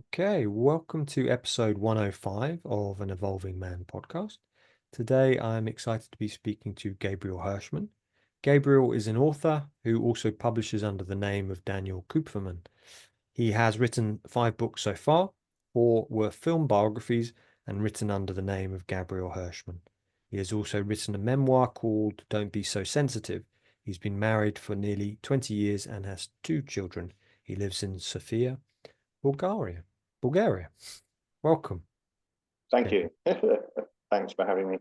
Okay, welcome to episode 105 of an Evolving Man podcast. Today I'm excited to be speaking to Gabriel Hershman. Gabriel is an author who also publishes under the name of Daniel Kupfermann. He has written 5 books so far. 4 were film biographies and written under the name of Gabriel Hershman. He has also written a memoir called Don't Be So Sensitive. He's been married for nearly 20 years and has 2 children. He lives in Sofia, Bulgaria. Bulgaria. Welcome. Thank Gabriel. you. Thanks for having me.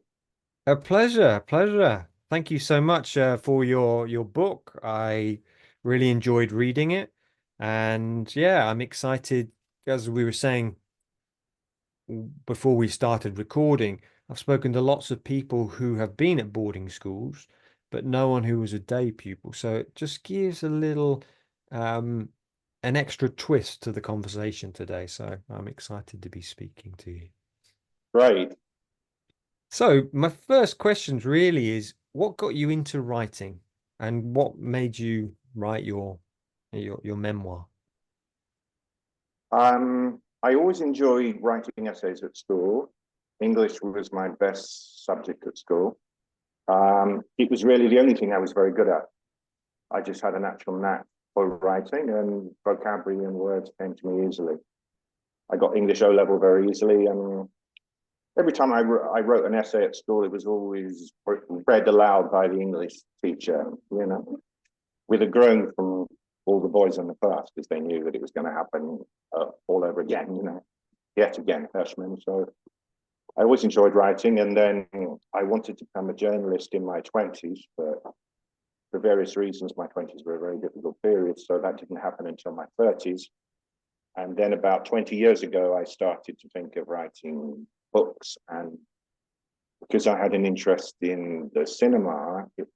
A pleasure, pleasure. Thank you so much for your book. I really enjoyed reading it, and yeah, I'm excited. As we were saying before we started recording, I've spoken to lots of people who have been at boarding schools, but no one who was a day pupil. So it just gives a little um, an extra twist to the conversation today. So I'm excited to be speaking to you. Great. So my first questions really is what got you into writing and what made you write your memoir? I always enjoyed writing essays at school. English was my best subject at school. It was really the only thing I was very good at. I just had a natural knack for writing, and vocabulary and words came to me easily. I got English O level very easily, and every time I wrote an essay at school, it was always read aloud by the English teacher, with a groan from all the boys in the class because they knew that it was going to happen all over again, yet again, Hershman. So I always enjoyed writing, and then I wanted to become a journalist in my 20s, but for various reasons, my 20s were a very difficult period, so that didn't happen until my 30s. And then about 20 years ago, I started to think of writing books, and because I had an interest in the cinema, it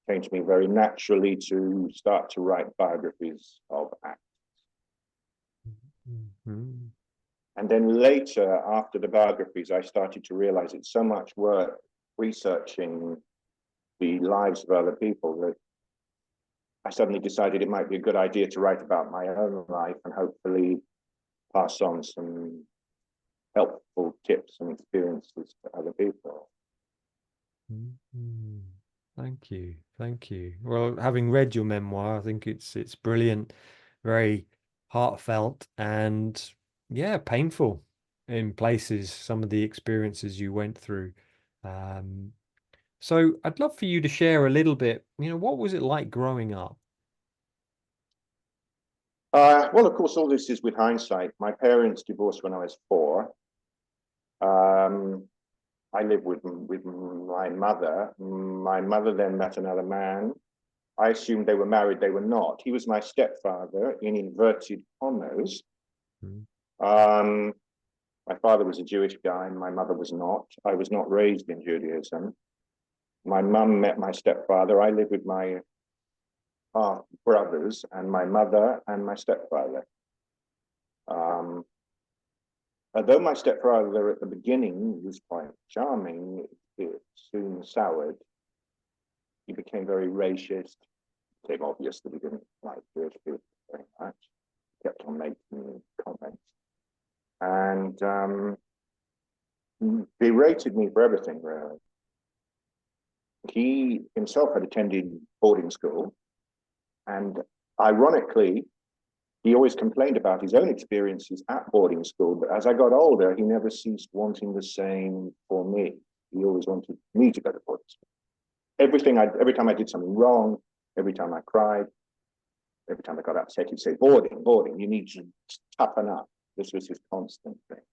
came to me very naturally to start to write biographies of actors. Mhm. And then later, after the biographies, I started to realize it's so much work researching the lives of other people that I suddenly decided it might be a good idea to write about my own life and hopefully pass on some helpful tips and experiences to other people. Mhm. Thank you. Thank you. Well, having read your memoir, I think it's brilliant, very heartfelt and yeah, painful in places, some of the experiences you went through. Um, So I'd love for you to share a little bit, what was it like growing up? Well, of course, all this is with hindsight. My parents divorced when I was 4. Um, I lived with my mother. My mother then met another man. I assumed they were married. They were not. He was my stepfather in inverted commas. Mm. Um, my father was a Jewish guy, and my mother was not. I was not raised in Judaism. My mum met my stepfather. I lived with my half brothers and my mother and my stepfather. Um, Although my stepfather at the beginning was quite charming, it soon soured. He became very racist. It became obvious that he didn't like Jewish people very much. He kept on making comments and berated me for everything, really. He himself had attended boarding school, and ironically, he always complained about his own experiences at boarding school, but as I got older, he never ceased wanting the same for me. He always wanted me to go to boarding school. Every time I did something wrong, every time I cried, every time I got upset, he'd say, boarding, boarding, you need to toughen up. This was his constant thing.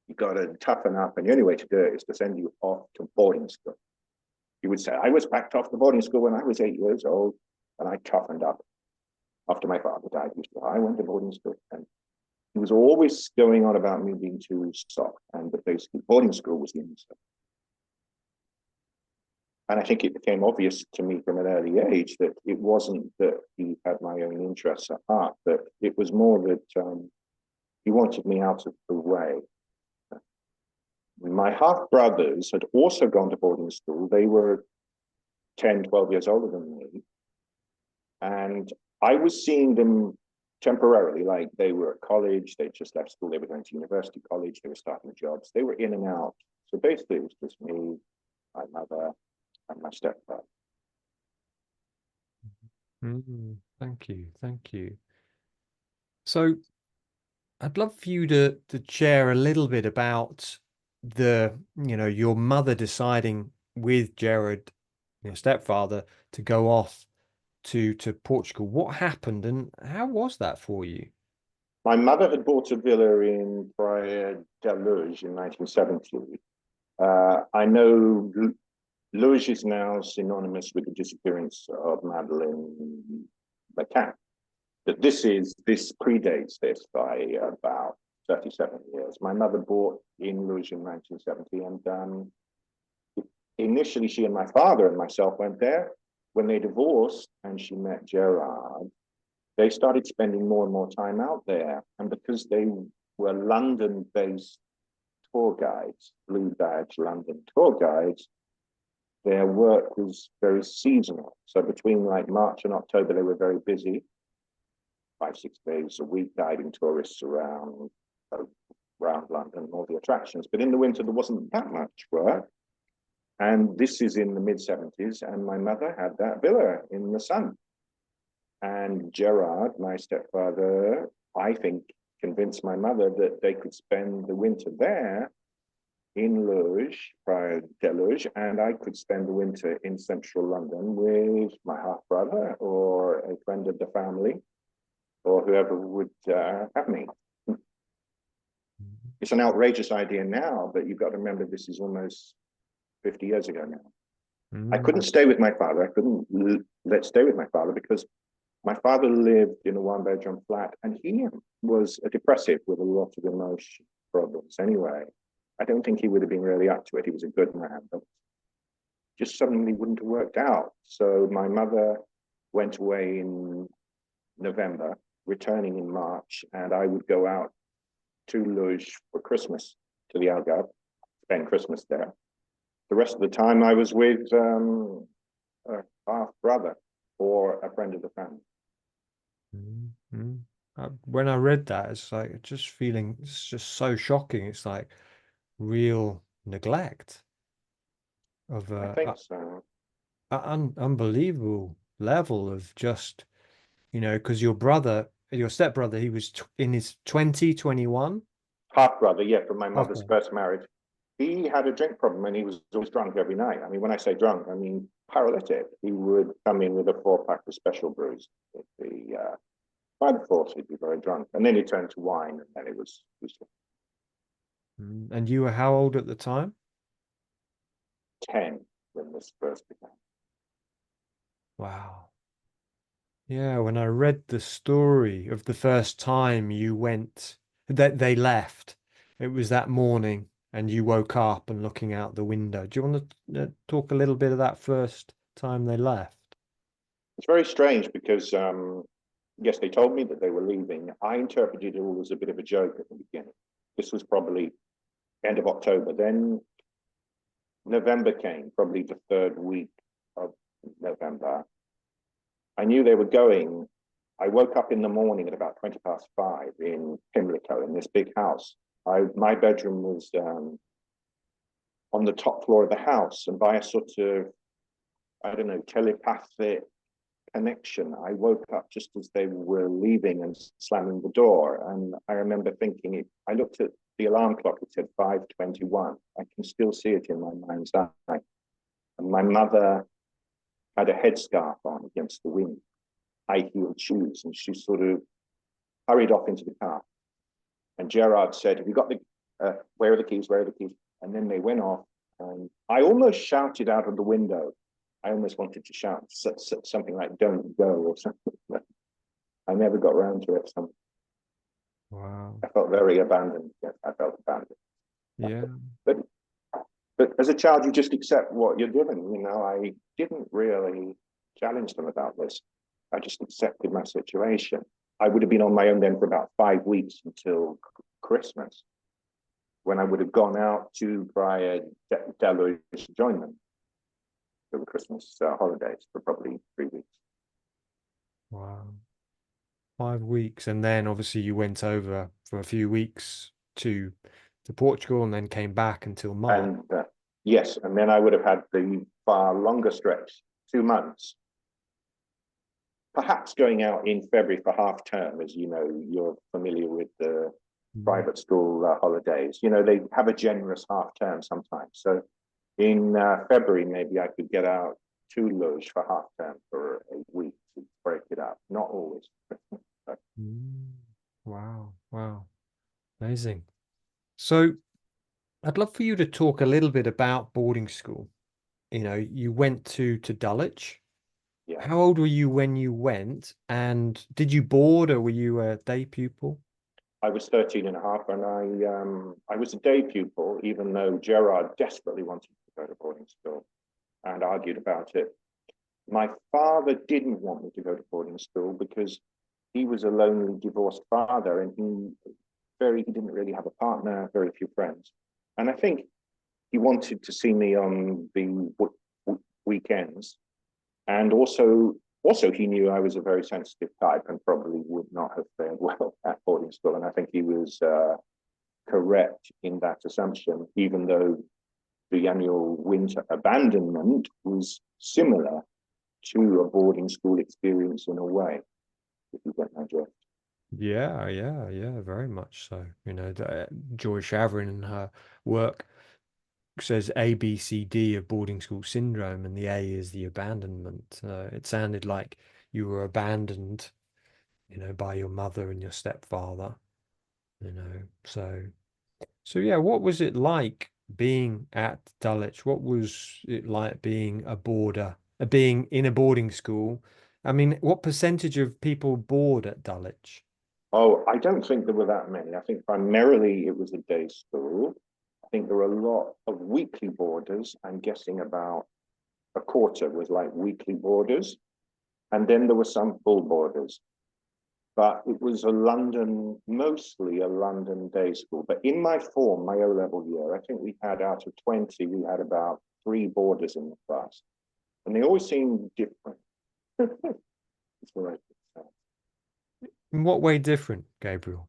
You got to toughen up, and the only way to do it is to send you off to boarding school. He would say, I was packed off the boarding school when I was 8 years old, and I toughened up. After my father died, I went to boarding school, and he was always going on about me being too soft, and that basically boarding school was the answer. And I think it became obvious to me from an early age that it wasn't that he had my own interests at heart, but it was more that he wanted me out of the way. My half brothers had also gone to boarding school. They were 10, 12 years older than me. And I was seeing them temporarily, like they were at college, they just left school, they were going to university, college, they were starting jobs, they were in and out. So basically it was just me, my mother, and my stepfather. Thank you. Thank you. So I'd love for you to share a little bit about your mother deciding with Jared, your stepfather, to go off to Portugal. What happened and how was that for you? My mother had bought a villa in Praia da Luz in 1970. I know Luz is now synonymous with the disappearance of Madeleine McCann. But this predates this by about 37 years. My mother bought in Luz in 1970, and initially she and my father and myself went there. When they divorced and she met Gerard, they started spending more and more time out there. And because they were London-based tour guides, blue badge London tour guides, their work was very seasonal. So between like March and October, they were very busy, 5-6 days a week, guiding tourists around London, all the attractions. But in the winter, there wasn't that much work. And this is in the mid-70s, and my mother had that villa in the sun. And Gerard, my stepfather, I think, convinced my mother that they could spend the winter there in Luz, Praia da Luz, and I could spend the winter in central London with my half-brother or a friend of the family, or whoever would have me. It's an outrageous idea now, but you've got to remember this is almost 50 years ago now. I couldn't stay with my father. I couldn't stay with my father because my father lived in a one-bedroom flat, and he was a depressive with a lot of emotion problems anyway. I don't think he would have been really up to it. He was a good man, but just suddenly wouldn't have worked out. So my mother went away in November, returning in March, and I would go out to Luz for Christmas, to the Algarve, spend Christmas there. The rest of the time I was with a half-brother or a friend of the family. When I read that, it's like it's just so shocking. It's like real neglect of I think so. an unbelievable level of just, because your stepbrother, he was in his 21. Half-brother, yeah, from my mother's Okay. first marriage. He had a drink problem and he was always drunk every night. I mean, when I say drunk, I mean paralytic. He would come in with a 4-pack of special brews. By the fourth, he'd be very drunk. And then he turned to wine, and then it was And you were how old at the time? 10 when this first began. Wow. Yeah, when I read the story of the first time you went, that they left, it was that morning and you woke up and looking out the window. Do you want to talk a little bit of that first time they left? It's very strange because, yes, they told me that they were leaving. I interpreted it all as a bit of a joke at the beginning. This was probably end of October. Then November came, probably the third week of November. I knew they were going. I woke up in the morning at about 5:20 in Pimlico in this big house. My bedroom was on the top floor of the house, and by a sort of, I don't know, telepathic connection, I woke up just as they were leaving and slamming the door. And I remember thinking, I looked at the alarm clock, it said 5:21. I can still see it in my mind's eye. And my mother had a headscarf on against the wind, high-heeled shoes, and she sort of hurried off into the car. And Gerard said, "Have you got where are the keys? Where are the keys?" And then they went off, and I almost shouted out of the window. I almost wanted to shout something like "Don't go" or something. I never got around to it. Wow. I felt very abandoned. Yes, I felt abandoned. Yeah. But as a child, you just accept what you're given. I didn't really challenge them about this. I just accepted my situation. I would have been on my own then for about 5 weeks until Christmas, when I would have gone out to Praia da Luz to join them for the Christmas holidays for probably 3 weeks. Wow. 5 weeks, and then obviously you went over for a few weeks to Portugal, and then came back until March. And yes, and then I would have had the far longer stretch, 2 months. Perhaps going out in February for half term, as you know, you're familiar with the Mm. private school holidays. You know, they have a generous half term sometimes. So in February, maybe I could get out to Luge for half term for a week to break it up. Not always. Mm. Wow, wow, amazing. So I'd love for you to talk a little bit about boarding school. You went to Dulwich. Yeah. How old were you when you went? And did you board or were you a day pupil? I was 13 and a half, and I was a day pupil, even though Gerard desperately wanted to go to boarding school and argued about it. My father didn't want me to go to boarding school because he was a lonely divorced father, and he didn't really have a partner, very few friends. And I think he wanted to see me on the weekends, and also he knew I was a very sensitive type and probably would not have fared well at boarding school. And I think he was correct in that assumption, even though the annual winter abandonment was similar to a boarding school experience in a way, if you get my drift. Yeah, yeah, yeah, very much so. Joy Shaverin in her work says ABCD of boarding school syndrome, and the A is the abandonment. It sounded like you were abandoned, by your mother and your stepfather, so. So yeah, what was it like being at Dulwich? What was it like being being in a boarding school? I mean, what percentage of people board at Dulwich? Oh, I don't think there were that many. I think primarily it was a day school. I think there were a lot of weekly boarders. I'm guessing about a quarter was like weekly boarders. And then there were some full boarders. But it was mostly a London day school. But in my form, my O-level year, I think we had out of 20, we had about 3 boarders in the class. And they always seemed different. That's what I could say. In what way different, Gabriel?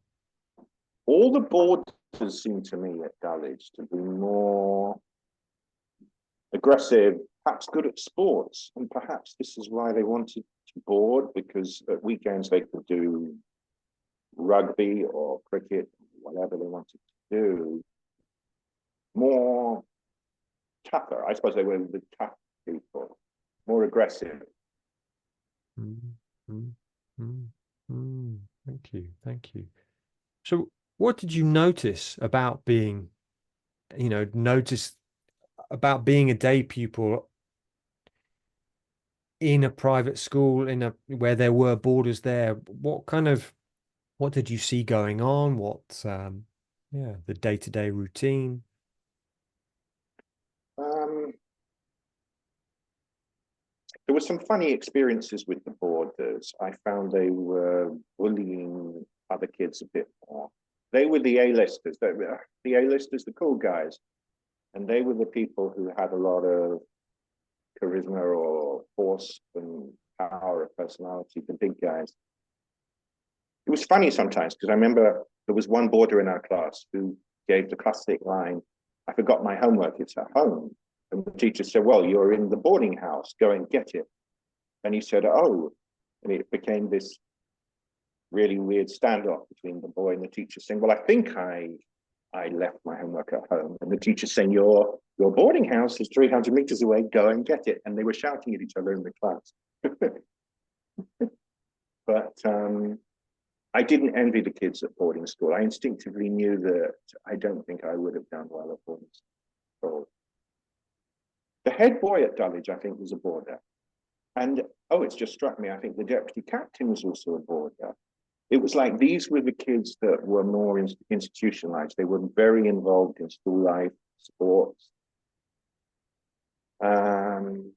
All the boarders seemed to me at Dulwich to be more aggressive, perhaps good at sports. And perhaps this is why they wanted to board, because at weekends they could do rugby or cricket, whatever they wanted to do. More tougher. I suppose they were the tough people, more aggressive. Mm, mm, mm, Thank you, thank you. So, what did you notice about being a day pupil in a private school where there were boarders there? What did you see going on? Yeah, the day-to-day routine? Um, there were some funny experiences with the boarders. I found they were bullying other kids a bit more. They were the A-listers. The A-listers, the cool guys, and they were the people who had a lot of charisma or force and power of personality, the big guys. It was funny sometimes because I remember there was one boarder in our class who gave the classic line, I forgot my homework, it's at home. And the teacher said, well, you're in the boarding house, go and get it. And he said, oh, and it became this really weird standoff between the boy and the teacher saying, well, I think I left my homework at home. And the teacher saying, your boarding house is 300 meters away, go and get it. And they were shouting at each other in the class. But I didn't envy the kids at boarding school. I instinctively knew that I don't think I would have done well at boarding school. The head boy at Dulwich, I think, was a boarder. And it's just struck me, I think the deputy captain was also a boarder. It was like these were the kids that were more institutionalized. They were very involved in school life, sports. And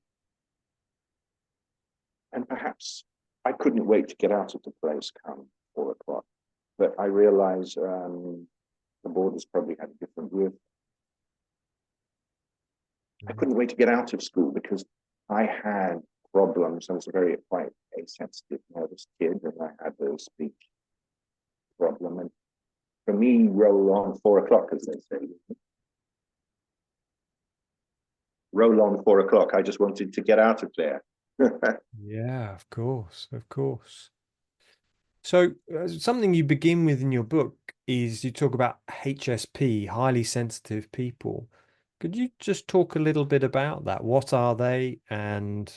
perhaps I couldn't wait to get out of the place come 4 o'clock. But I realized the boarders probably had a different view. I couldn't wait to get out of school because I had problems. I was quite a sensitive, nervous kid, and I had a speech problem. And for me, roll on 4 o'clock, as they say. Roll on 4 o'clock. I just wanted to get out of there. Yeah, of course, of course. So something you begin with in your book is you talk about HSP, highly sensitive people. Could you just talk a little bit about that? What are they, and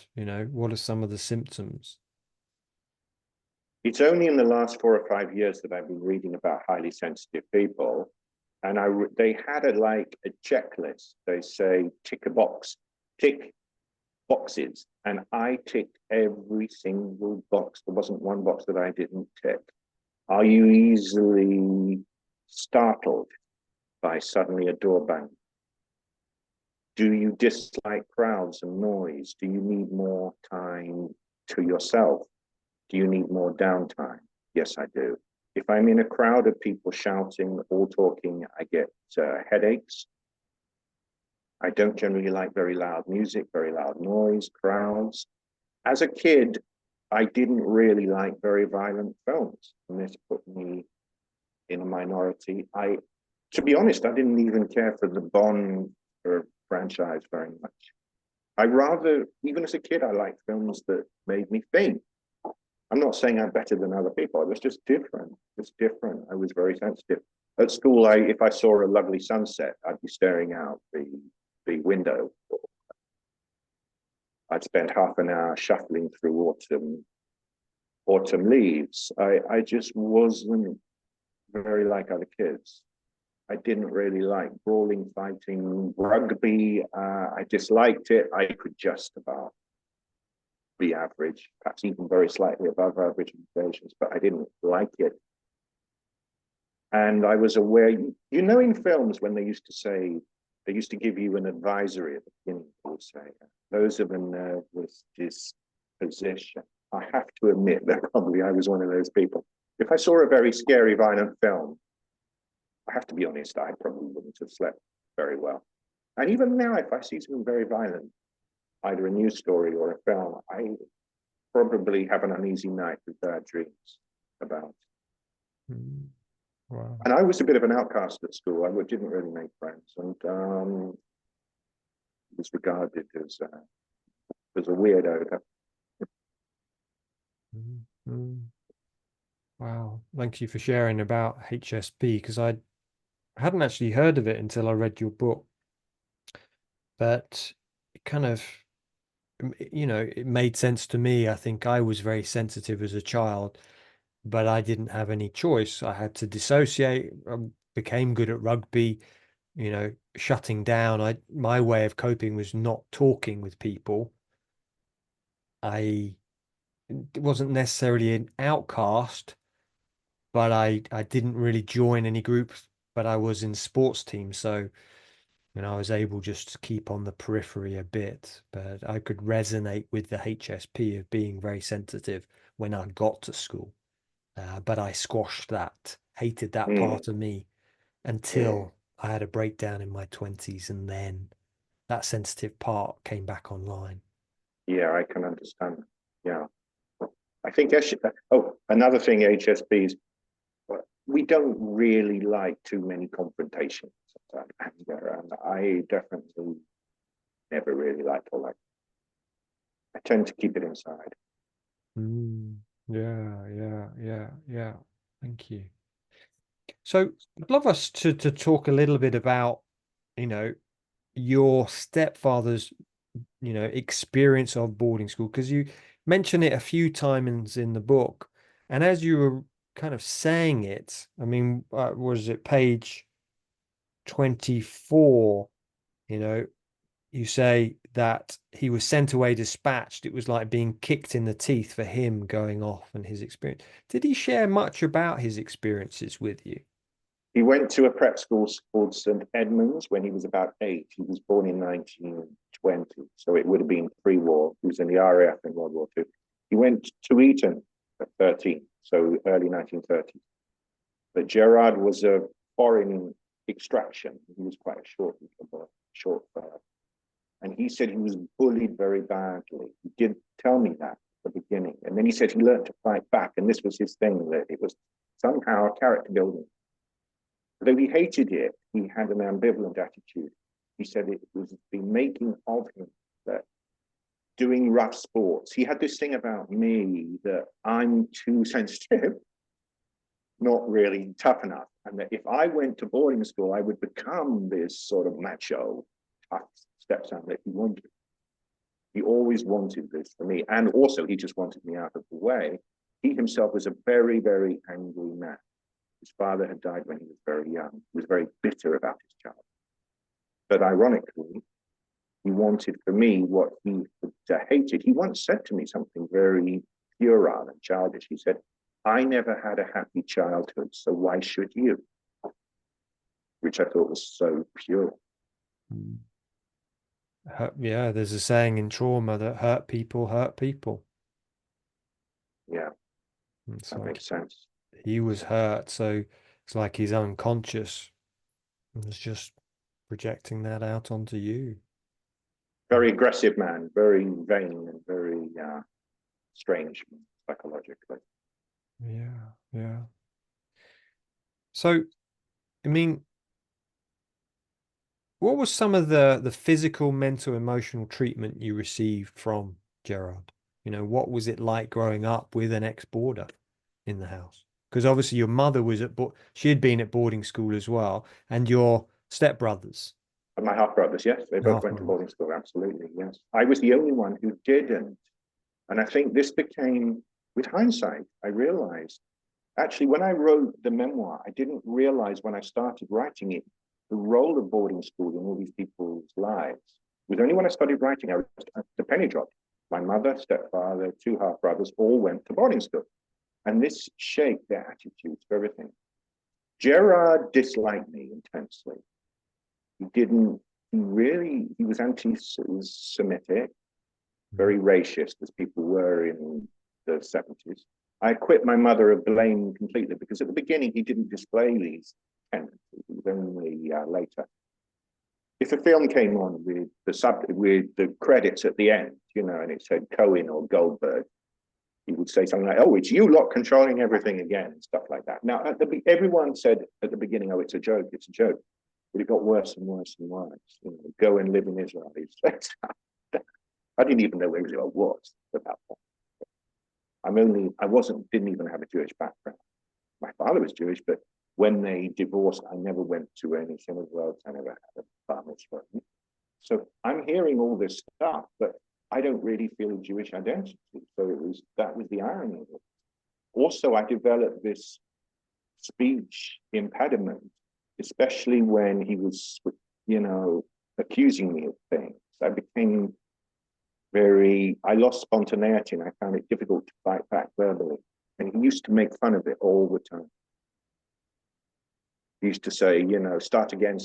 what are some of the symptoms? It's only in the last 4 or 5 years that I've been reading about highly sensitive people, and they had a checklist. They say tick boxes, and I ticked every single box. There wasn't one box that I didn't tick. Are you easily startled by suddenly a door bang? Do you dislike crowds and noise? Do you need more time to yourself? Do you need more downtime? Yes, I do. If I'm in a crowd of people shouting or talking, I get headaches. I don't generally like very loud music, very loud noise, crowds. As a kid, I didn't really like very violent films, and this put me in a minority. To be honest, I didn't even care for the Bond franchise very much. Even as a kid, I liked films that made me think. I'm not saying I'm better than other people. It was just different. It's different. I was very sensitive. At school, if I saw a lovely sunset, I'd be staring out the window. I'd spend half an hour shuffling through autumn leaves. I just wasn't very like other kids. I didn't really like brawling, fighting, rugby. I disliked it. I could just about be average, perhaps even very slightly above average on occasions, but I didn't like it. And I was aware, in films when they used to give you an advisory at the beginning, they would say, those of a nervous disposition. I have to admit that probably I was one of those people. If I saw a very scary, violent film, I have to be honest, I probably wouldn't have slept very well. And even now, if I see something very violent, either a news story or a film, I probably have an uneasy night with bad dreams about it. Wow. And I was a bit of an outcast at school. I didn't really make friends, and was regarded as a weirdo. Wow, thank you for sharing about HSP, because I hadn't actually heard of it until I read your book. But it kind of, it made sense to me. I think I was very sensitive as a child, but I didn't have any choice. I had to dissociate. I became good at rugby, shutting down. My way of coping was not talking with people. I wasn't necessarily an outcast, but I didn't really join any groups, but I was in sports teams. So, I was able just to keep on the periphery a bit, but I could resonate with the HSP of being very sensitive when I got to school. But I squashed that, hated that part of me until I had a breakdown in my 20s, and then that sensitive part came back online. Yeah, I can understand. Yeah. I think another thing, HSPs, we don't really like too many confrontations. And I definitely never really liked all that. I tend to keep it inside. Yeah. Thank you. So I'd love us to talk a little bit about, your stepfather's, experience of boarding school, because you mention it a few times in the book. And as you were kind of saying it, I mean, was it page 24? You say that he was sent away dispatched. It was like being kicked in the teeth for him going off and his experience. Did he share much about his experiences with you? He went to a prep school called St. Edmunds when he was about 8. He was born in 1920, so it would have been pre-war. He was in the RAF in World War II. He went to Eton at 13, so early 1930s. But Gerard was a foreign extraction. He was quite a short boy, short fellow. And he said he was bullied very badly. He did tell me that at the beginning. And then he said he learned to fight back. And this was his thing, that it was somehow a character building. Though he hated it, he had an ambivalent attitude. He said it was the making of him that doing rough sports. He had this thing about me that I'm too sensitive, not really tough enough. And that if I went to boarding school, I would become this sort of macho, tough stepson that he wanted. He always wanted this for me. And also, he just wanted me out of the way. He himself was a very, very angry man. His father had died when he was very young. He was very bitter about his child. But ironically, he wanted for me what he hated. He once said to me something very puerile and childish. He said, I never had a happy childhood, so why should you? Which I thought was so pure. Yeah, there's a saying in trauma that hurt people hurt people. Yeah, It's that like makes sense. he was hurt, so it's like he's unconscious and was just projecting that out onto you. Very aggressive man, very vain and very strange psychologically. Yeah, yeah. So, I mean, what was some of the physical, mental, emotional treatment you received from Gerard? You know, what was it like growing up with an ex-boarder in the house? Because obviously your mother was she had been at boarding school as well, and your stepbrothers. And my half brothers, yes, they both went to boarding school. Absolutely, yes. I was the only one who didn't, and I think this became, with hindsight, I realized. Actually, when I wrote the memoir, I didn't realize when I started writing it the role of boarding school in all these people's lives. It was only when I started writing, the penny dropped. My mother, stepfather, two half brothers all went to boarding school. And this shaped their attitudes for everything. Gerard disliked me intensely. He was anti-Semitic, very racist, as people were in the 70s. I acquit my mother of blame completely because at the beginning he didn't display these tendencies. It was only later. If a film came on with the credits at the end, and it said Cohen or Goldberg, he would say something like, "Oh, it's you lot controlling everything again," and stuff like that. Now, everyone said at the beginning, "Oh, it's a joke, it's a joke," but it got worse and worse and worse. Go and live in Israel. I didn't even know where Israel was at that point. Didn't even have a Jewish background. My father was Jewish, but when they divorced, I never went to any synagogues. I never had a bar mitzvah. So I'm hearing all this stuff, but I don't really feel a Jewish identity. So that was the irony of it. Also, I developed this speech impediment, especially when he was, accusing me of things. I lost spontaneity and I found it difficult to fight back verbally. And he used to make fun of it all the time. He used to say, start again,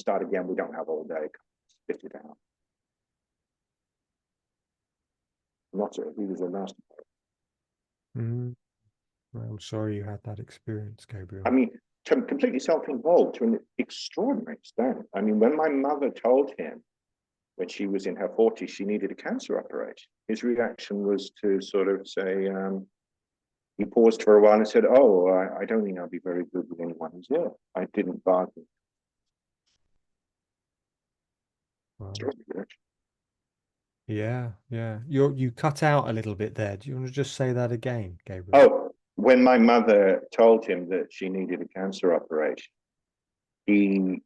we don't have all day, spit it out. He was a nasty Well, I'm sorry you had that experience, Gabriel. I mean, completely self-involved to an extraordinary extent. I mean, when my mother told him when she was in her 40s, she needed a cancer operation, his reaction was to sort of say, he paused for a while and said, "Oh, I don't think I'll be very good with anyone who's ill." I didn't bargain. Wow. Yeah. You cut out a little bit there. Do you want to just say that again, Gabriel? Oh, when my mother told him that she needed a cancer operation, he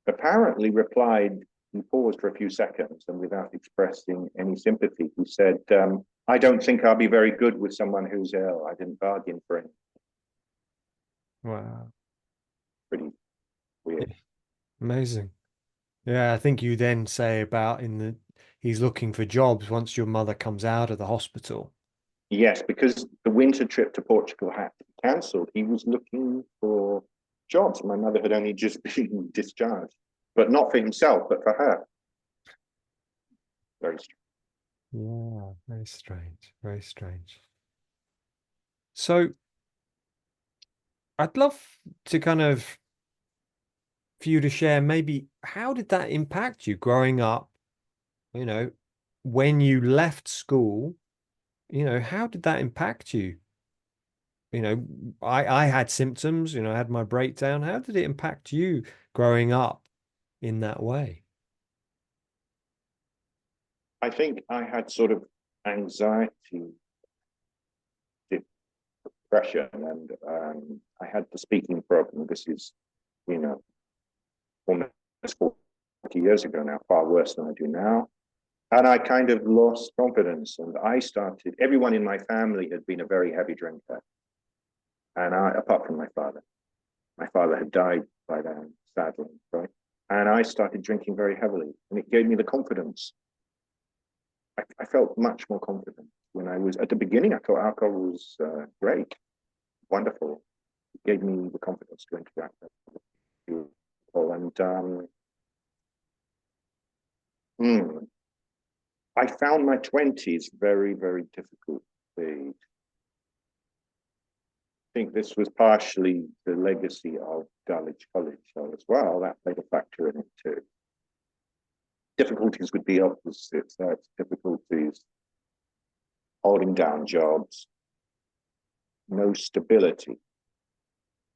apparently replied, he paused for a few seconds and without expressing any sympathy, he said, "I don't think I'll be very good with someone who's ill. I didn't bargain for anything." Wow. Pretty weird. Amazing. Yeah, I think you then say about he's looking for jobs once your mother comes out of the hospital. Yes, because the winter trip to Portugal had to be cancelled. He was looking for jobs. My mother had only just been discharged, but not for himself, but for her. Very strange. Yeah, very strange. Very strange. So I'd love to for you to share maybe how did that impact you growing up you know, when you left school, how did that impact you? I had symptoms, I had my breakdown. How did it impact you growing up in that way? I think I had sort of anxiety, depression, and I had the speaking problem. This is, you know, almost 40 years ago now, far worse than I do now. And I kind of lost confidence. And everyone in my family had been a very heavy drinker. And apart from my father had died by then, sadly, right? And I started drinking very heavily. And it gave me the confidence. I felt much more confident when I was at the beginning. I thought alcohol was great, wonderful. It gave me the confidence to interact with people. And I found my 20s very, very difficult. I think this was partially the legacy of Dulwich College as well. That played a factor in it too. Difficulties would be opposites. That's difficulties holding down jobs, no stability.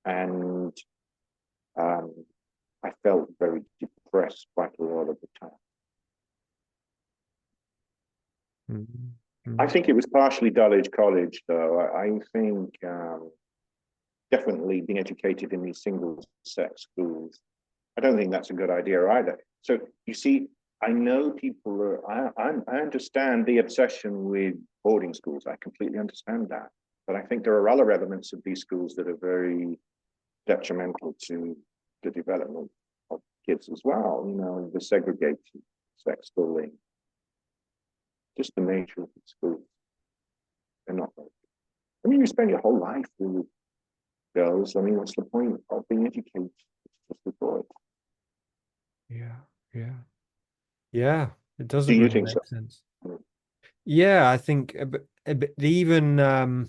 And I felt very depressed quite a lot of the time. I think it was partially Dulwich College, though. I think definitely being educated in these single-sex schools, I don't think that's a good idea either. So you see, I know people I understand the obsession with boarding schools. I completely understand that. But I think there are other elements of these schools that are very detrimental to the development of kids as well. The segregated sex schooling, just the nature of the schools. They're not like, you spend your whole life with girls. What's the point of being educated? It's just a thought. Yeah, it Do doesn't you really think so? make sense. Yeah, I think even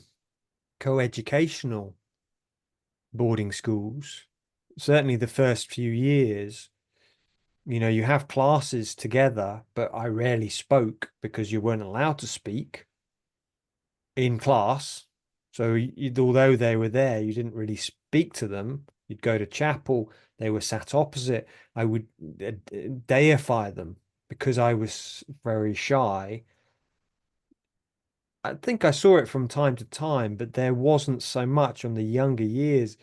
co-educational boarding schools, certainly the first few years, you have classes together, but I rarely spoke because you weren't allowed to speak in class. So although they were there, you didn't really speak to them. You'd go to chapel, they were sat opposite. I would deify them because I was very shy. I think I saw it from time to time, but there wasn't so much on the younger years,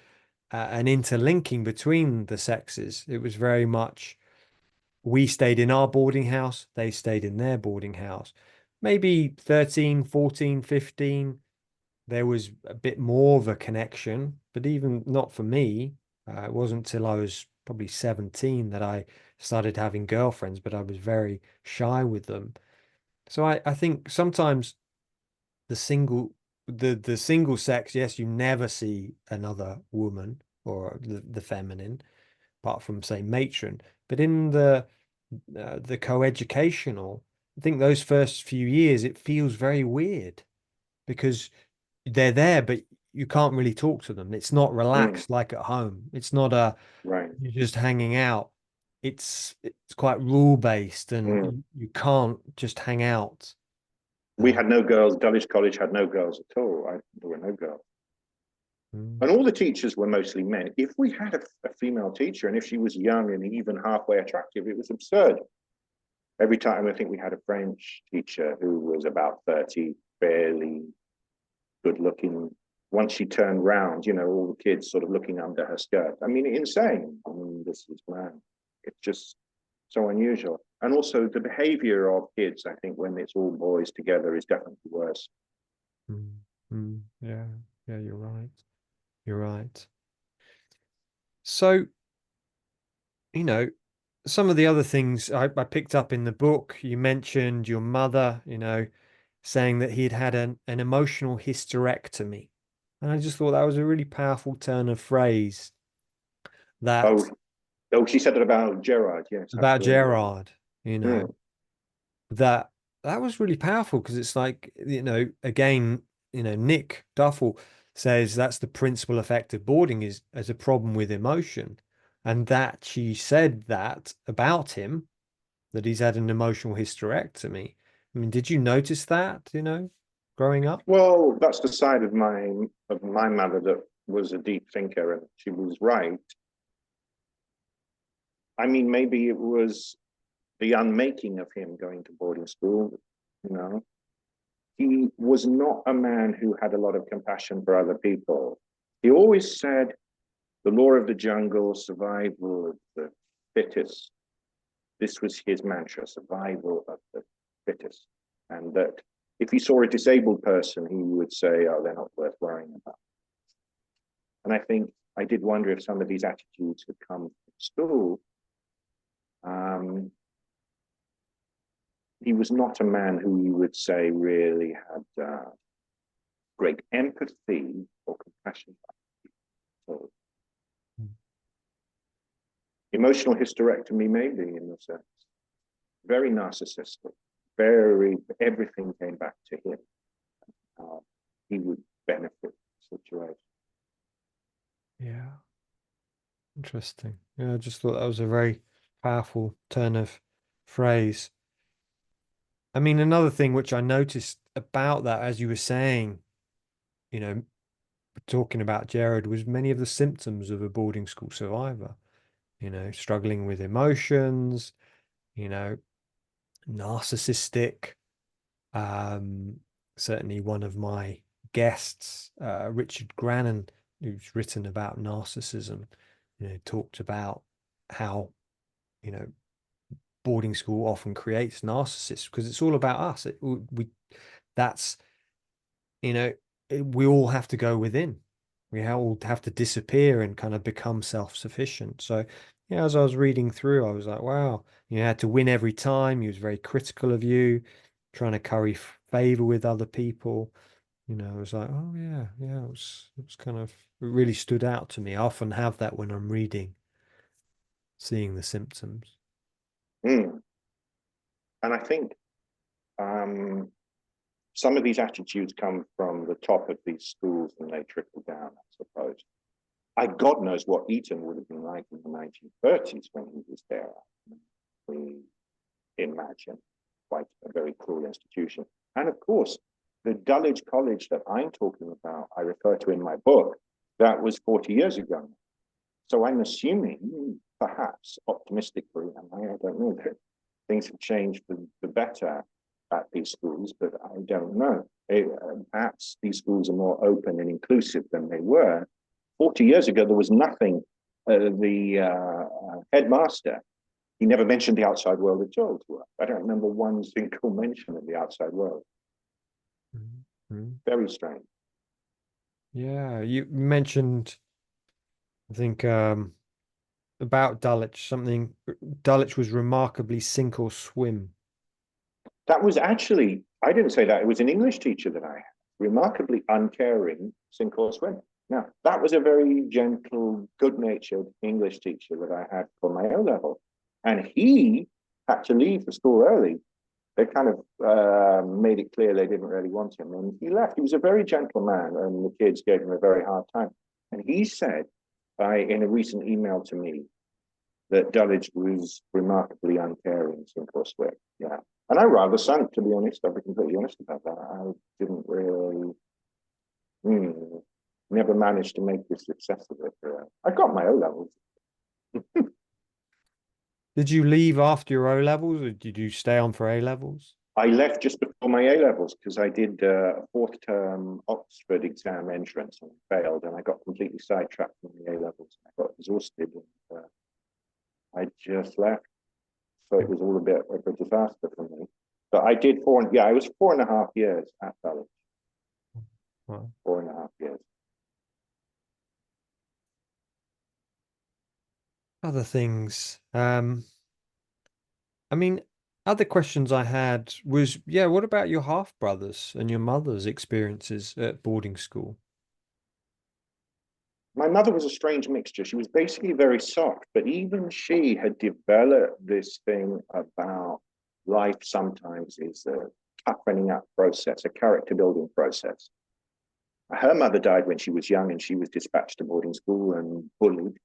an interlinking between the sexes. It was very much we stayed in our boarding house, they stayed in their boarding house. Maybe 13, 14, 15, there was a bit more of a connection, but even not for me. It wasn't till I was probably 17 that I started having girlfriends, but I was very shy with them. So I think sometimes the single the single sex, yes, you never see another woman or the feminine, apart from say matron. But in the co-educational, I think those first few years it feels very weird because they're there, but you can't really talk to them. It's not relaxed like at home. It's not Right. you're just hanging out. It's quite rule based, and you can't just hang out. We had no girls. Dulwich College had no girls at all. There were no girls. Mm, And all the teachers were mostly men. If we had a female teacher, and if she was young and even halfway attractive, it was absurd. Every time, I think we had a French teacher who was about 30, fairly good looking. Once she turned round, all the kids sort of looking under her skirt. Insane. This is man. It's just so unusual. And also the behavior of kids, I think, when it's all boys together is definitely worse. yeah, yeah, you're right. You're right. So, you know, some of the other things I picked up in the book, you mentioned your mother, saying that he'd had an emotional hysterectomy. And I just thought that was a really powerful turn of phrase Oh, that oh, she said it about Gerard. Yes, about absolutely. Gerard, Mm, that that was really powerful because it's like, again, Nick Duffel says that's the principal effect of boarding is as a problem with emotion. And that she said that about him, that he's had an emotional hysterectomy. I mean, did you notice that, growing up? Well, that's the side of my mother that was a deep thinker, and she was right. I mean, maybe it was the unmaking of him going to boarding school. You know, he was not a man who had a lot of compassion for other people. He always said, the law of the jungle, survival of the fittest. This was his mantra, survival of the fittest. And that if he saw a disabled person, he would say, oh, they're not worth worrying about. And I think I did wonder if some of these attitudes had come from school. He was not a man who you would say really had great empathy or compassion. So, emotional hysterectomy, maybe, in a sense. Very narcissistic. Everything came back to him. He would benefit from the situation. Yeah. Interesting. Yeah, I just thought that was a very powerful turn of phrase. I mean, another thing which I noticed about that, as you were saying, you know, talking about Jared, was many of the symptoms of a boarding school survivor, struggling with emotions, you know, narcissistic. Certainly one of my guests, Richard Grannon, who's written about narcissism, talked about how, you know, boarding school often creates narcissists because it's all about us. That's, we all have to go within. We all have to disappear and kind of become self-sufficient. So, as I was reading through, I was like, wow, you had to win every time. He was very critical of you, trying to curry favor with other people. I was like, oh yeah, yeah. It was kind of, it really stood out to me. I often have that when I'm reading, seeing the symptoms. Mm. And I think some of these attitudes come from the top of these schools and they trickle down, I suppose. God knows what Eton would have been like in the 1930s when he was there. We imagine quite a very cruel institution. And of course, the Dulwich College that I'm talking about, I refer to in my book, that was 40 years ago. So I'm assuming, perhaps optimistically, and I don't know, that things have changed for the better at these schools, but I don't know. Perhaps these schools are more open and inclusive than they were. 40 years ago, there was nothing. The headmaster, he never mentioned the outside world at all to us. I don't remember one single mention of the outside world. Mm-hmm. Very strange. Yeah, you mentioned, I think, about Dulwich, Dulwich was remarkably sink or swim. That was actually, I didn't say that, it was an English teacher that I had, remarkably uncaring, sink or swim. Now, that was a very gentle, good-natured English teacher that I had for my O-level. And he had to leave the school early. They kind of made it clear they didn't really want him. And he left. He was a very gentle man, and the kids gave him a very hard time. And he said, in a recent email to me, that Dulwich was remarkably uncaring, sink or swim. Yeah. And I rather sunk, to be honest. I'll be completely honest about that. I didn't really, never managed to make a success of it. I got my O-levels. Did you leave after your O levels, or did you stay on for A levels? I left just before my A-levels because I did a fourth term Oxford exam entrance and failed, and I got completely sidetracked from the A-levels. I got exhausted and I just left. So it was all a bit of a disaster for me. But I did I was 4.5 years at Dulwich. Wow. 4.5 years. Other things. I mean, other questions I had was, yeah, what about your half brothers and your mother's experiences at boarding school? My mother was a strange mixture. She was basically very soft, but even she had developed this thing about life sometimes is a toughening up process, a character building process. Her mother died when she was young and she was dispatched to boarding school and bullied.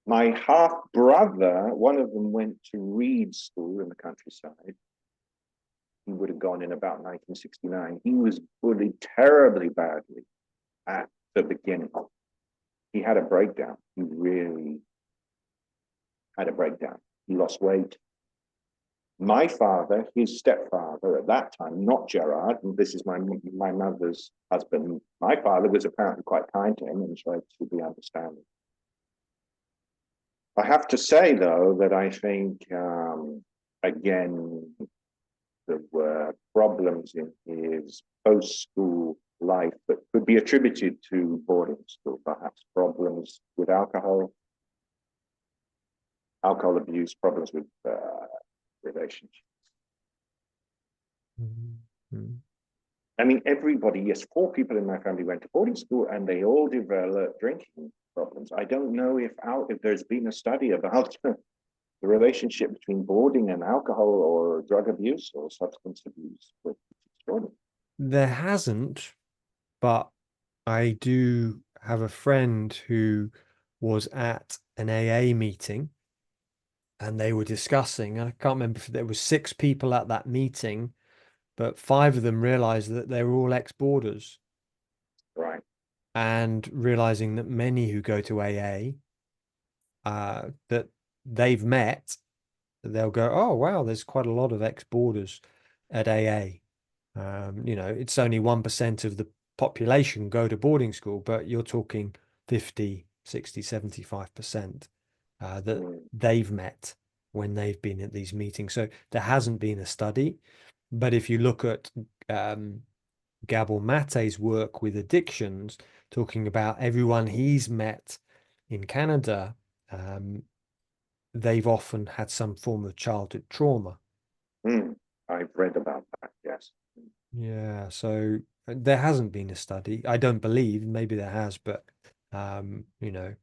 My half brother, one of them went to Reed School in the countryside. He would have gone in about 1969. He was bullied terribly badly at the beginning. He had a breakdown. He really had a breakdown. He lost weight. My father, his stepfather at that time, not Gerard, and this is my mother's husband. My father was apparently quite kind to him and tried to be understanding. I have to say, though, that I think, again, there were problems in his post-school life that could be attributed to boarding school, perhaps problems with alcohol abuse, problems with relationships. Mm-hmm. I mean, everybody, yes, 4 people in my family went to boarding school and they all developed drinking problems. I don't know if there's been a study about the relationship between boarding and alcohol or drug abuse or substance abuse. But it's extraordinary. There hasn't, but I do have a friend who was at an AA meeting and they were discussing, I can't remember if there was 6 people at that meeting, but 5 of them realized that they were all ex-boarders. Right. And realizing that many who go to AA that they've met, they'll go, oh wow, there's quite a lot of ex-boarders at AA. You know, it's only 1% of the population go to boarding school, but you're talking 50, 60, 75% that they've met when they've been at these meetings. So there hasn't been a study, but if you look at Gabor Mate's work with addictions, talking about everyone he's met in Canada, they've often had some form of childhood trauma. I've read about that, yes. Yeah, so there hasn't been a study. I don't believe, maybe there has, but you know,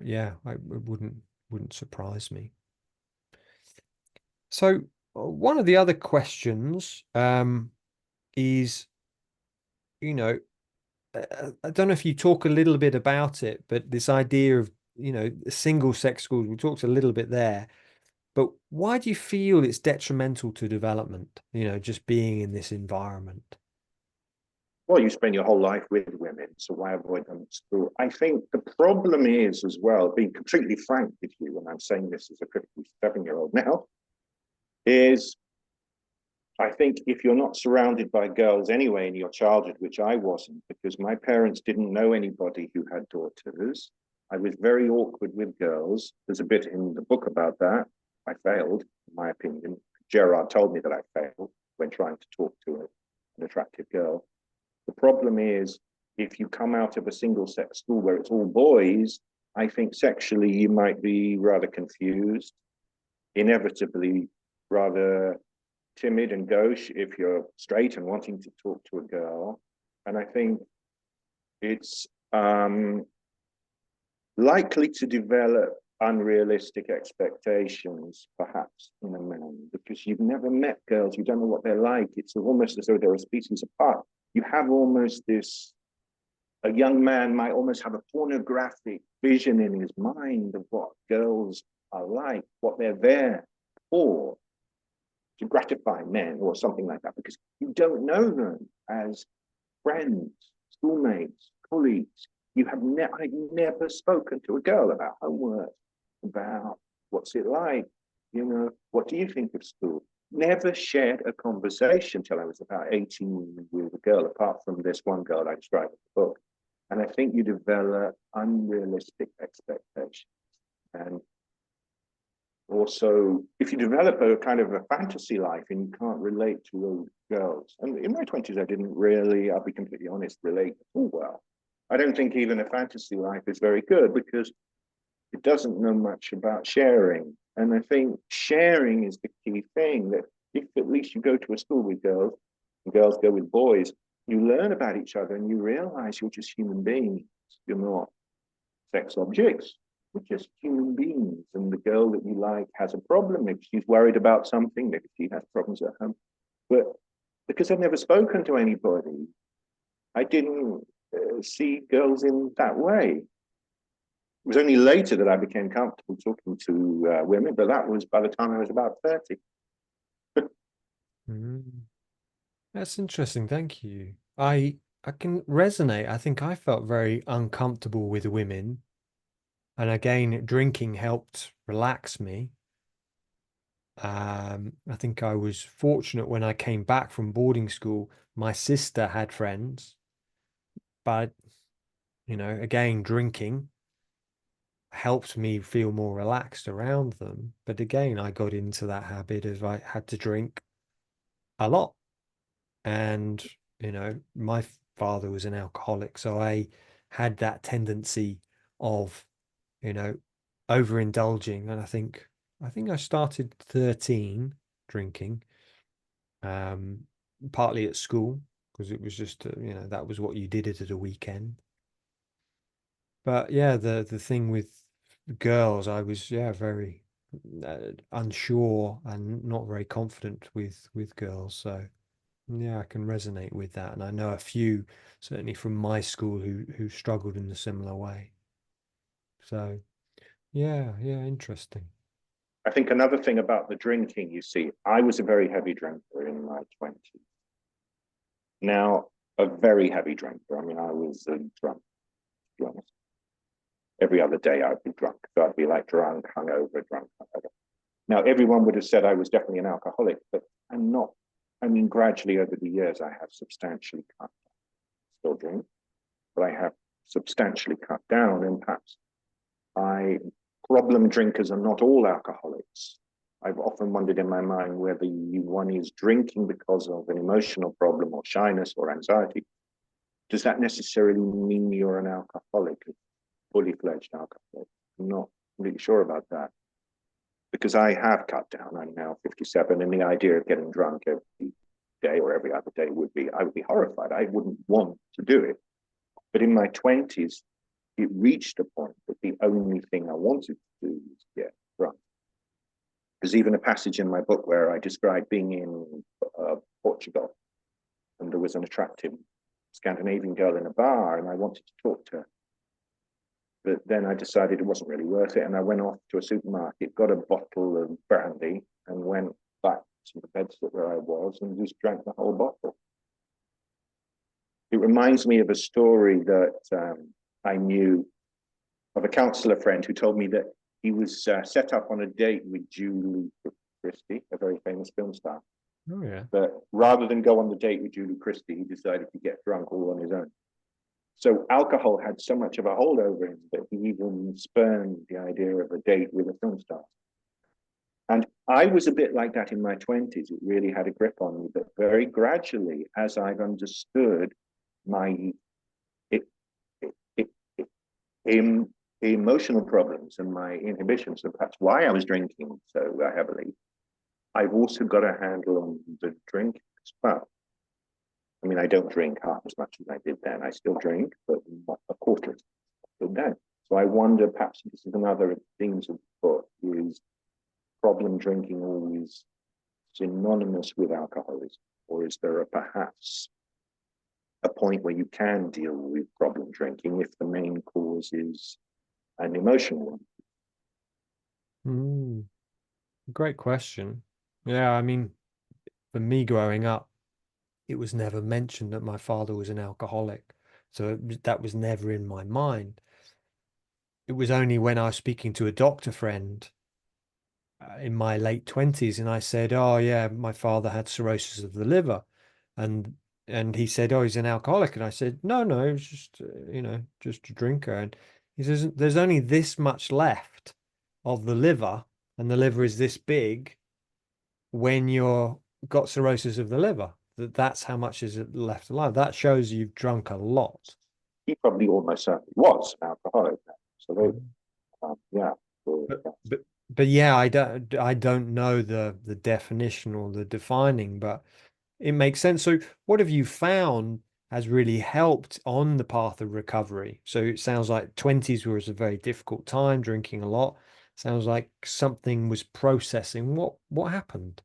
yeah, it wouldn't surprise me. So one of the other questions is, you know, I don't know if you talk a little bit about it, but this idea of, you know, single sex schools, we talked a little bit there, but why do you feel it's detrimental to development, you know, just being in this environment? Well, you spend your whole life with women, so why avoid them at school? I think the problem is as well, being completely frank with you, and I'm saying this as a 57-year-old now, is I think if you're not surrounded by girls anyway in your childhood, which I wasn't, because my parents didn't know anybody who had daughters. I was very awkward with girls. There's a bit in the book about that. I failed, in my opinion. Gerard told me that I failed when trying to talk to an attractive girl. The problem is, if you come out of a single-sex school where it's all boys, I think sexually you might be rather confused, inevitably rather timid and gauche if you're straight and wanting to talk to a girl. And I think it's likely to develop unrealistic expectations, perhaps, in a man, because you've never met girls, you don't know what they're like. It's almost as though they're a species apart. You have almost this, a young man might almost have a pornographic vision in his mind of what girls are like, what they're there for, to gratify men or something like that, because you don't know them as friends, schoolmates, colleagues. I've never spoken to a girl about homework, about what's it like, you know, what do you think of school? Never shared a conversation till I was about 18 with a girl, apart from this one girl I described in the book. And I think you develop unrealistic expectations. And also, if you develop a kind of a fantasy life and you can't relate to girls, and in my 20s, I didn't really, I'll be completely honest, relate at all well. I don't think even a fantasy life is very good because it doesn't know much about sharing. And I think sharing is the key thing, that if at least you go to a school with girls and girls go with boys, you learn about each other and you realize you're just human beings. You're not sex objects. We're just human beings. And the girl that you like has a problem. Maybe she's worried about something. Maybe she has problems at home. But because I've never spoken to anybody, I didn't see girls in that way. was only later that I became comfortable talking to women, but that was by the time I was about 30. Mm. That's interesting. Thank you. I can resonate. I think I felt very uncomfortable with women. And again, drinking helped relax me. I think I was fortunate when I came back from boarding school. My sister had friends, but again, drinking helped me feel more relaxed around them. But again, I got into that habit of I had to drink a lot. And, my father was an alcoholic, so I had that tendency of, you know, overindulging. And I think I started 13 drinking, um, partly at school, because it was just, that was what you did it at a weekend. But yeah, the thing with girls, I was, yeah, very unsure and not very confident with girls. So yeah, I can resonate with that. And I know a few, certainly from my school, who struggled in a similar way. So yeah, yeah, interesting. I think another thing about the drinking, you see, I was a very heavy drinker in my 20s. Now, a very heavy drinker. I mean, I was drunk, to be honest. Every other day I'd be drunk. So I'd be like drunk, hungover, drunk, hungover. Now, everyone would have said I was definitely an alcoholic, but I'm not. I mean, gradually over the years, I have substantially cut down. Still drink, but I have substantially cut down. And perhaps problem drinkers are not all alcoholics. I've often wondered in my mind whether one is drinking because of an emotional problem or shyness or anxiety. Does that necessarily mean you're an alcoholic, a fully fledged alcoholic? I'm not really sure about that, because I have cut down. I'm now 57, and the idea of getting drunk every day or every other day I would be horrified. I wouldn't want to do it. But in my 20s, it reached a point that the only thing I wanted to do was get drunk. There's even a passage in my book where I describe being in Portugal, and there was an attractive Scandinavian girl in a bar, and I wanted to talk to her. But then I decided it wasn't really worth it, and I went off to a supermarket, got a bottle of brandy, and went back to the bedsit where I was and just drank the whole bottle. It reminds me of a story that I knew of a counselor friend who told me that he was set up on a date with Julie Christie, a very famous film star. Oh yeah. But rather than go on the date with Julie Christie, he decided to get drunk all on his own. So alcohol had so much of a hold over him that he even spurned the idea of a date with a film star. And I was a bit like that in my 20s. It really had a grip on me. But very gradually, as I've understood my emotional problems and my inhibitions, and perhaps why I was drinking so heavily, I've also got a handle on the drink as well. I mean, I don't drink half as much as I did then. I still drink, but not a quarter as much then. So I wonder, perhaps this is another of the themes of the book, is problem drinking always synonymous with alcoholism? Or is there perhaps a point where you can deal with problem drinking if the main cause is an emotional one? Great question. Yeah, I mean, for me growing up, it was never mentioned that my father was an alcoholic. So that was never in my mind. It was only when I was speaking to a doctor friend in my late 20s, and I said, "Oh yeah, my father had cirrhosis of the liver," and he said, "Oh, he's an alcoholic," and I said, "No, no, he was just just a drinker." And he says, "There's only this much left of the liver, and the liver is this big when you're got cirrhosis of the liver. That's how much is left alive. That shows you've drunk a lot." He probably almost certainly was an alcoholic. So yeah. But, but but yeah, I don't know the definition or the defining, but it makes sense. So what have you found has really helped on the path of recovery? So it sounds like 20s was a very difficult time, drinking a lot. Sounds like something was processing. What happened,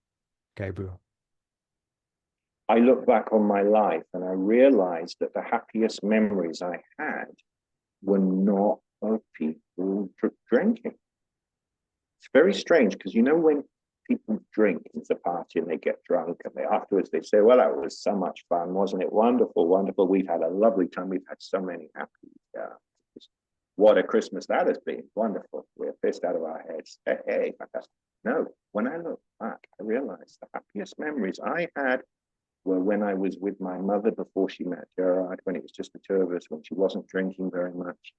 Gabriel? I look back on my life and I realized that the happiest memories I had were not of people drinking. It's very strange because, when people drink at a party and they get drunk and afterwards they say, well, that was so much fun, wasn't it? Wonderful, wonderful. We've had a lovely time. We've had so many happy, what a Christmas that has been. Wonderful. We're pissed out of our heads. Hey, fantastic. No, when I look back, I realized the happiest memories I had were when I was with my mother before she met Gerard, when it was just the two of us, when she wasn't drinking very much,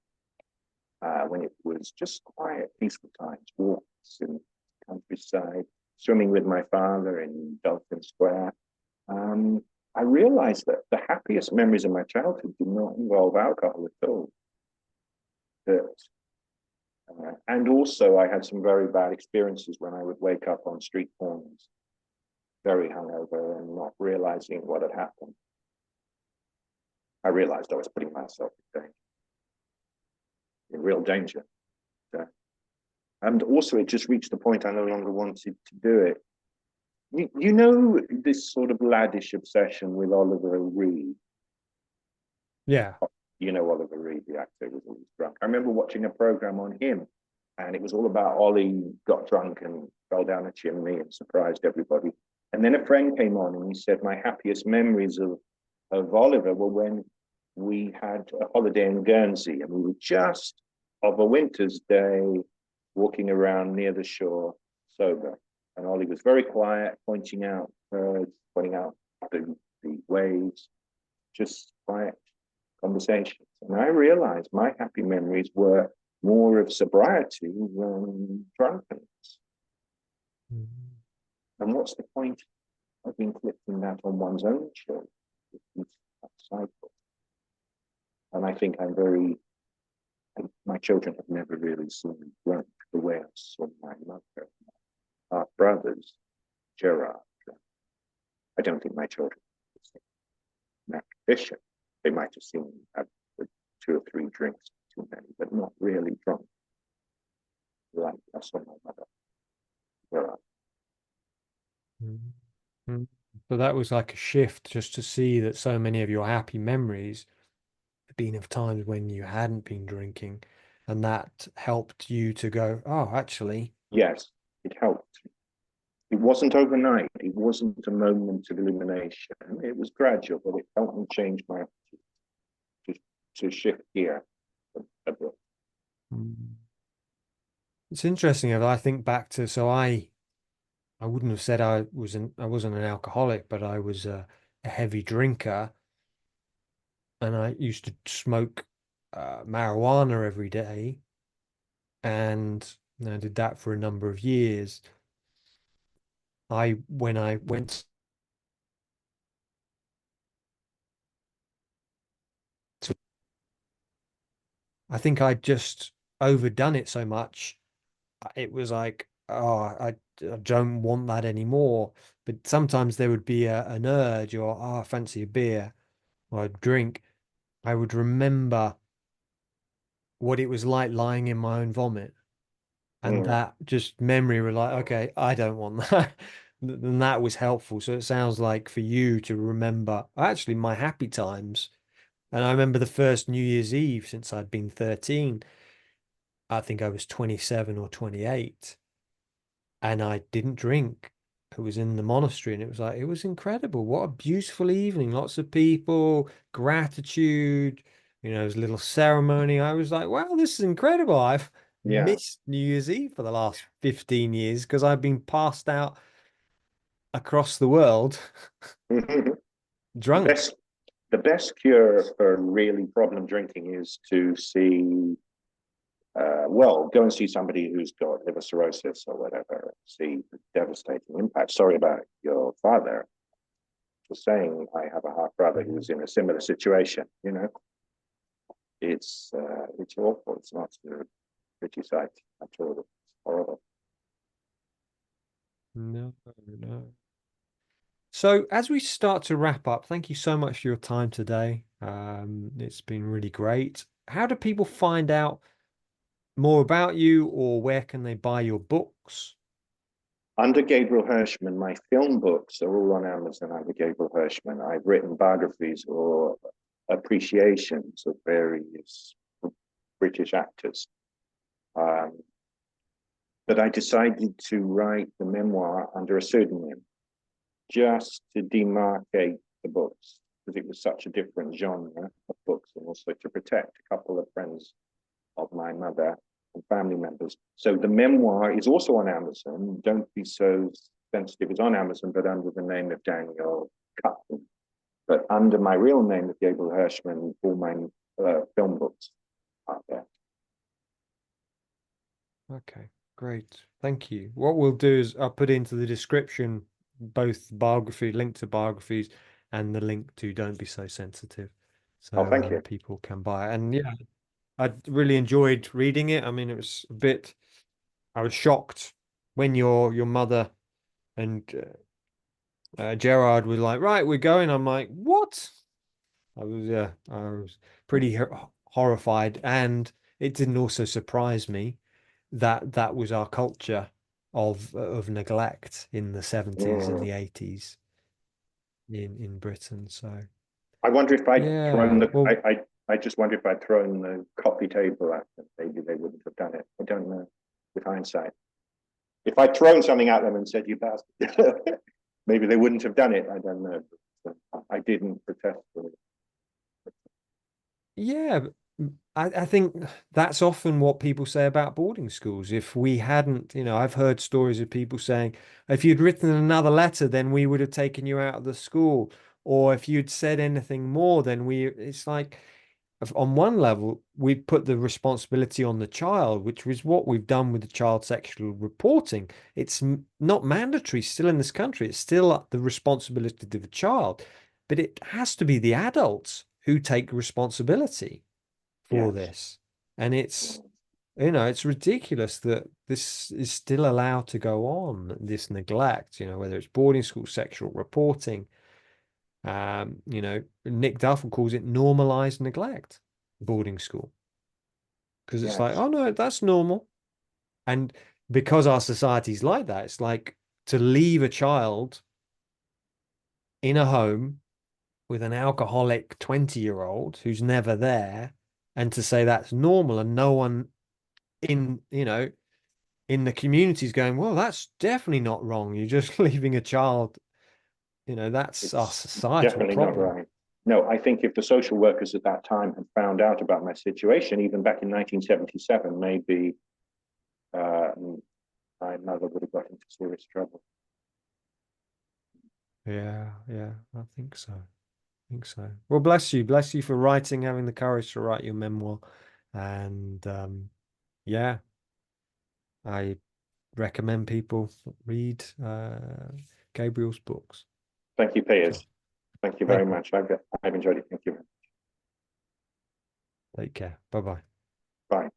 when it was just quiet, peaceful times, walks in the countryside, swimming with my father in Dolphin Square. I realized that the happiest memories of my childhood did not involve alcohol at all. And also, I had some very bad experiences when I would wake up on street corners, very hungover and not realizing what had happened. I realized I was putting myself in real danger. And also, it just reached the point I no longer wanted to do it. You know this sort of laddish obsession with Oliver Reed? Yeah. You know Oliver Reed, the actor, was always drunk. I remember watching a program on him, and it was all about Ollie got drunk and fell down a chimney and surprised everybody. And then a friend came on and he said, my happiest memories of Oliver were when we had a holiday in Guernsey and we were just of a winter's day walking around near the shore sober. And Ollie was very quiet, pointing out birds, pointing out the waves, just quiet conversations. And I realized my happy memories were more of sobriety than drunkenness. Mm-hmm. And what's the point of inflicting that on one's own children? Cycle. And I think my children have never really seen me drunk the way I saw my mother, our brothers, Gerard. I don't think my children have seen they might have seen me have 2 or 3 drinks too many, but not really drunk like I saw my mother, Gerard. Mm-hmm. So that was like a shift, just to see that so many of your happy memories have been of times when you hadn't been drinking, and that helped you to go, oh, actually. Yes, it helped. It wasn't overnight. It wasn't a moment of illumination. It was gradual, but it helped me change my attitude to shift gear a bit. It's interesting if I think back to, so I wouldn't have said I wasn't an alcoholic, but I was a heavy drinker, and I used to smoke marijuana every day, and I did that for a number of years. When I went to, I think I just overdone it so much. It was like, oh, I don't want that anymore. But sometimes there would be an urge, or oh, I fancy a beer or a drink. I would remember what it was like lying in my own vomit. And Mm. that just memory were like, okay, I don't want that. And that was helpful. So it sounds like for you to remember actually my happy times. And I remember the first New Year's Eve since I'd been 13. I think I was 27 or 28. And I didn't drink. I was in the monastery and it was like, it was incredible. What a beautiful evening. Lots of people, gratitude, there was a little ceremony. I was like, wow, this is incredible. I've Yeah. missed New Year's Eve for the last 15 years because I've been passed out across the world The drunk. best cure for really problem drinking is to see, go and see somebody who's got liver cirrhosis or whatever, see the devastating impact. Sorry about your father. Just saying, I have a half brother who's in a similar situation. It's awful. It's not a pretty sight at all. It's horrible. No, no. So as we start to wrap up, thank you so much for your time today. It's been really great. How do people find out more about you, or where can they buy your books? Under Gabriel Hershman, my film books are all on Amazon under Gabriel Hershman. I've written biographies or appreciations of various British actors. Um, but I decided to write the memoir under a pseudonym just to demarcate the books because it was such a different genre of books, and also to protect a couple of friends of my mother and family members. So the memoir is also on Amazon. Don't be so sensitive. It's on Amazon, but under the name of Daniel Kupfermann. But under my real name of Gabriel Hershman, all my film books are there. Okay, great. Thank you. What we'll do is I'll put into the description both biography, link to biographies, and the link to Don't Be So Sensitive. Oh, So thank you. people can buy it. And yeah, I really enjoyed reading it. I mean, it was a bit, I was shocked when your mother and Gerard was like, right, we're going. I'm like, what? I was pretty horrified, and it didn't also surprise me that that was our culture of neglect in the 70s and Mm. the 80s in Britain. So I wonder if I'd thrown yeah, the. well, I just wonder if I'd thrown the coffee table at them. Maybe they wouldn't have done it. I don't know. With hindsight, if I'd thrown something at them and said "you bastard," maybe they wouldn't have done it. I don't know. But, I didn't protest for it. yeah, I think that's often what people say about boarding schools. If we hadn't, I've heard stories of people saying, if you'd written another letter, then we would have taken you out of the school. Or if you'd said anything more, then it's like, on one level, we put the responsibility on the child, which was what we've done with the child sexual reporting. It's not mandatory still in this country. It's still the responsibility of the child, but it has to be the adults who take responsibility for Yes. this. And it's ridiculous that this is still allowed to go on, this neglect, whether it's boarding school sexual reporting. Nick Duffel calls it normalized neglect, boarding school, because it's like, Yes. oh no, that's normal. And because our society's like that, it's like to leave a child in a home with an alcoholic 20-year-old who's never there and to say that's normal and no one in, in the community is going, well, that's definitely not wrong. You're just leaving a child, that's our It's societal definitely not problem. right. No, I think if the social workers at that time had found out about my situation, even back in 1977, maybe uh, my mother would have got into serious trouble. Yeah, I think so. I think so. Well, bless you for writing, having the courage to write your memoir. And yeah, I recommend people read Gabriel's books. Thank you, So Piers. Thank you very thank you. much. I've enjoyed it. Thank you. Take care. Bye bye. Bye.